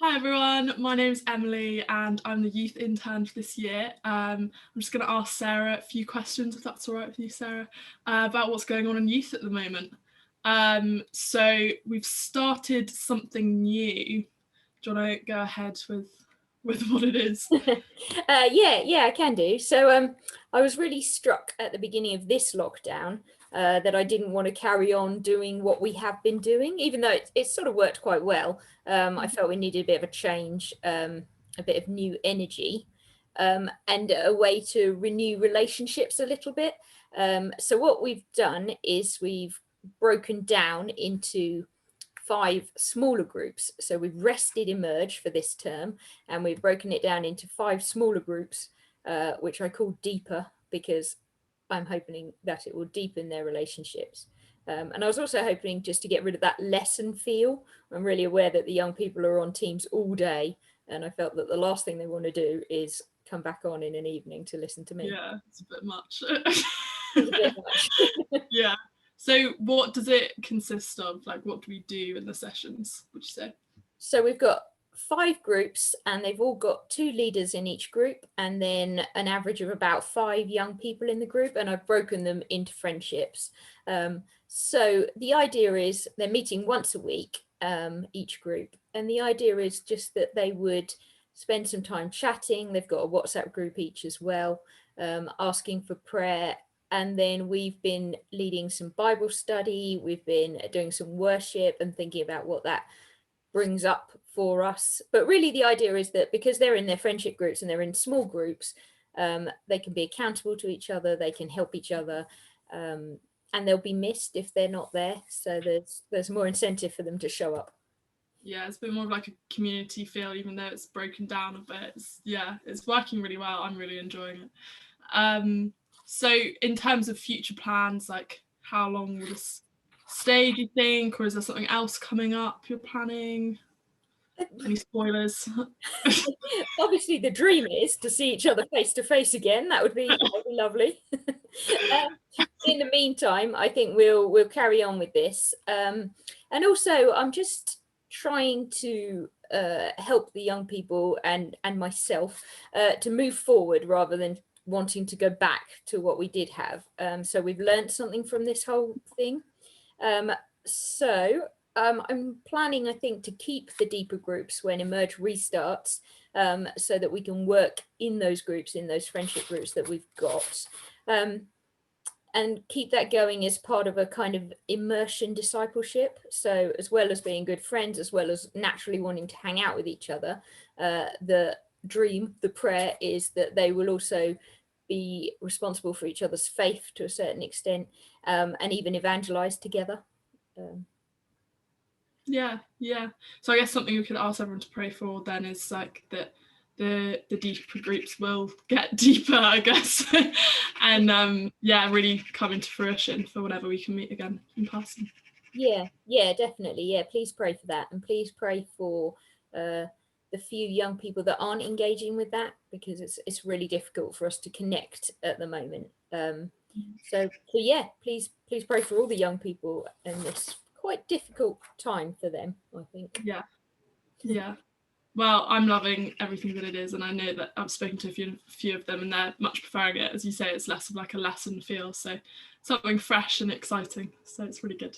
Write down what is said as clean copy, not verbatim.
Hi everyone, my name's Emily and I'm the youth intern for this year. I'm just going to ask Sarah a few questions, if that's all right with you, Sarah, about what's going on in youth at the moment. So we've started something new. Do you want to go ahead with what it is? Yeah, I can do. So I was really struck at the beginning of this lockdown that I didn't want to carry on doing what we have been doing, even though it sort of worked quite well. I felt we needed a bit of a change, a bit of new energy, and a way to renew relationships a little bit. So what we've done is we've broken down into 5 smaller groups. So we've rested Emerge for this term, and we've broken it down into 5 smaller groups, which I call Deeper, because I'm hoping that it will deepen their relationships. And I was also hoping just to get rid of that lesson feel. I'm really aware that the young people are on Teams all day, and I felt that the last thing they want to do is come back on in an evening to listen to me. Yeah, it's a bit much. It's a bit much. Yeah. So what does it consist of? Like, what do we do in the sessions, would you say? So we've got 5 groups and they've all got 2 leaders in each group, and then an average of about 5 young people in the group, and I've broken them into friendships. So the idea is they're meeting once a week, each group, and the idea is just that they would spend some time chatting. They've got a WhatsApp group each as well, asking for prayer. And then we've been leading some Bible study, we've been doing some worship and thinking about what that brings up for us. But really the idea is that because they're in their friendship groups and they're in small groups, they can be accountable to each other, they can help each other, and they'll be missed if they're not there. So there's more incentive for them to show up. Yeah, it's a bit more of like a community feel, even though it's broken down a bit. It's working really well. I'm really enjoying it. So in terms of future plans, like how long will this stay, do you think, or is there something else coming up you're planning? Any spoilers? Obviously the dream is to see each other face to face again. That would be lovely. In the meantime, I think we'll carry on with this, and also I'm just trying to help the young people and myself to move forward rather than wanting to go back to what we did have. So we've learned something from this whole thing. So I'm planning, I think, to keep the deeper groups when Emerge restarts, so that we can work in those groups, in those friendship groups that we've got, and keep that going as part of a kind of immersion discipleship. So as well as being good friends, as well as naturally wanting to hang out with each other, the dream, the prayer is that they will also be responsible for each other's faith to a certain extent, and even evangelize together. Yeah. So I guess something we could ask everyone to pray for then is like that the deeper groups will get deeper, I guess, and really come into fruition for whenever we can meet again in person. Yeah, definitely. Yeah, please pray for that, and please pray for the few young people that aren't engaging with that, because it's really difficult for us to connect at the moment. So yeah, please pray for all the young people in this quite difficult time for them, I think. Yeah. Well, I'm loving everything that it is, and I know that I've spoken to a few of them, and they're much preferring it. As you say, it's less of like a lesson feel, so something fresh and exciting. So it's really good.